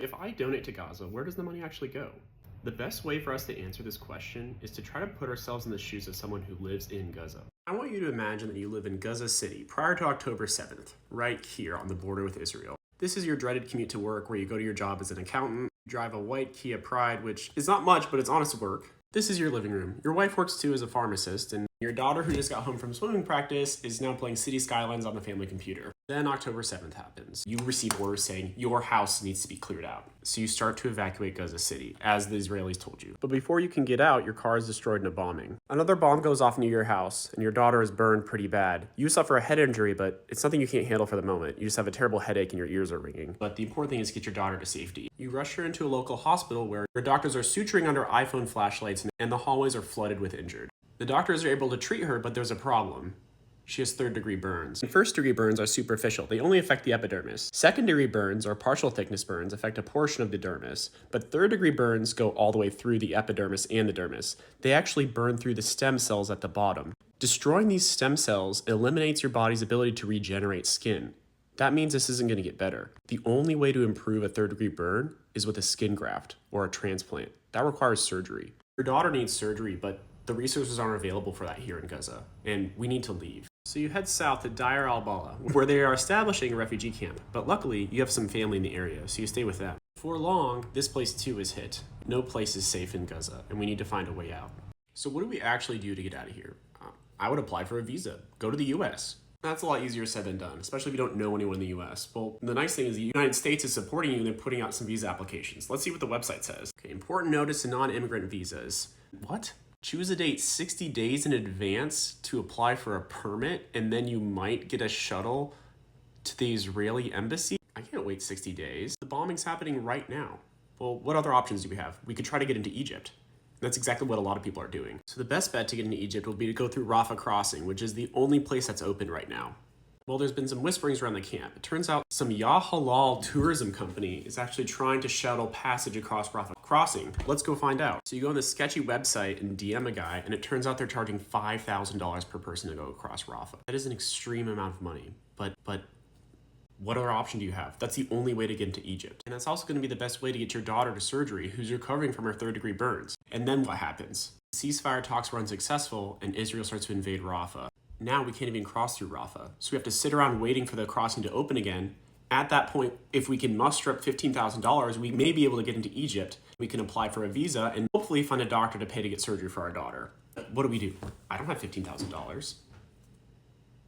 If I donate to Gaza, where does the money actually go? The best way for us to answer this question is to try to put ourselves in the shoes of someone who lives in Gaza. I want you to imagine that you live in Gaza City prior to October 7th, right here on the border with Israel. This is your dreaded commute to work where you go to your job as an accountant, drive a white Kia Pride, which is not much, but it's honest work. This is your living room. Your wife works too as a pharmacist, and your daughter, who just got home from swimming practice, is now playing City Skylines on the family computer. Then October 7th happens. You receive orders saying your house needs to be cleared out. So you start to evacuate Gaza City, as the Israelis told you. But before you can get out, your car is destroyed in a bombing. Another bomb goes off near your house, and your daughter is burned pretty bad. You suffer a head injury, but it's something you can't handle for the moment. You just have a terrible headache and your ears are ringing. But the important thing is to get your daughter to safety. You rush her into a local hospital where your doctors are suturing under iPhone flashlights and the hallways are flooded with injured. The doctors are able to treat her, but there's a problem. She has third-degree burns. And first-degree burns are superficial. They only affect the epidermis. Second-degree burns, or partial thickness burns, affect a portion of the dermis. But third-degree burns go all the way through the epidermis and the dermis. They actually burn through the stem cells at the bottom. Destroying these stem cells eliminates your body's ability to regenerate skin. That means this isn't going to get better. The only way to improve a third-degree burn is with a skin graft or a transplant. That requires surgery. Your daughter needs surgery, but the resources aren't available for that here in Gaza, and we need to leave. So you head south to Deir al-Balah, where they are establishing a refugee camp, but luckily you have some family in the area, so you stay with them. For long, this place too is hit. No place is safe in Gaza, and we need to find a way out. So what do we actually do to get out of here? I would apply for a visa. Go to the US. That's a lot easier said than done, especially if you don't know anyone in the US. Well, the nice thing is the United States is supporting you and they're putting out some visa applications. Let's see what the website says. Okay, important notice to non-immigrant visas. What? Choose a date 60 days in advance to apply for a permit, and then you might get a shuttle to the Israeli embassy? I can't wait 60 days. The bombing's happening right now. Well, what other options do we have? We could try to get into Egypt. That's exactly what a lot of people are doing. So the best bet to get into Egypt will be to go through Rafah crossing, which is the only place that's open right now. Well, there's been some whisperings around the camp. It turns out some Ya Halal tourism company is actually trying to shuttle passage across Rafah crossing. Let's go find out. So you go on this sketchy website and DM a guy, and it turns out they're charging $5,000 per person to go across Rafah. That is an extreme amount of money, but what other option do you have? That's the only way to get into Egypt. And that's also going to be the best way to get your daughter to surgery, who's recovering from her third-degree burns. And then what happens? Ceasefire talks were unsuccessful, and Israel starts to invade Rafah. Now we can't even cross through Rafah. So we have to sit around waiting for the crossing to open again. At that point, if we can muster up $15,000, we may be able to get into Egypt. We can apply for a visa and hopefully find a doctor to pay to get surgery for our daughter. What do? I don't have $15,000.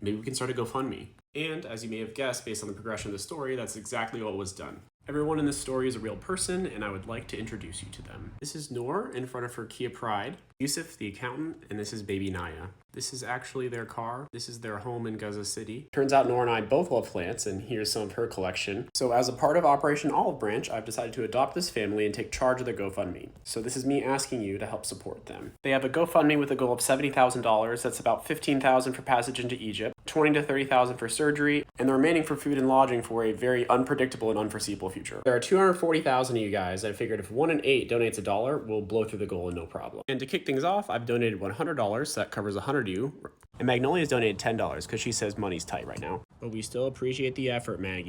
Maybe we can start a GoFundMe. And as you may have guessed, based on the progression of the story, that's exactly what was done. Everyone in this story is a real person, and I would like to introduce you to them. This is Noor in front of her Kia Pride, Yousef the accountant, and this is baby Naya. This is actually their car. This is their home in Gaza City. Turns out Noor and I both love plants, and here's some of her collection. So as a part of Operation Olive Branch, I've decided to adopt this family and take charge of their GoFundMe. So this is me asking you to help support them. They have a GoFundMe with a goal of $70,000. That's about $15,000 for passage into Egypt, $20,000 to $30,000 for surgery, and the remaining for food and lodging for a very unpredictable and unforeseeable future. There are 240,000 of you guys. I figured if 1 in 8 donates $1, we'll blow through the goal and no problem. And to kick things off, I've donated $100, so that covers 100 of you. And Magnolia's donated $10 because she says money's tight right now. But we still appreciate the effort, Maggie.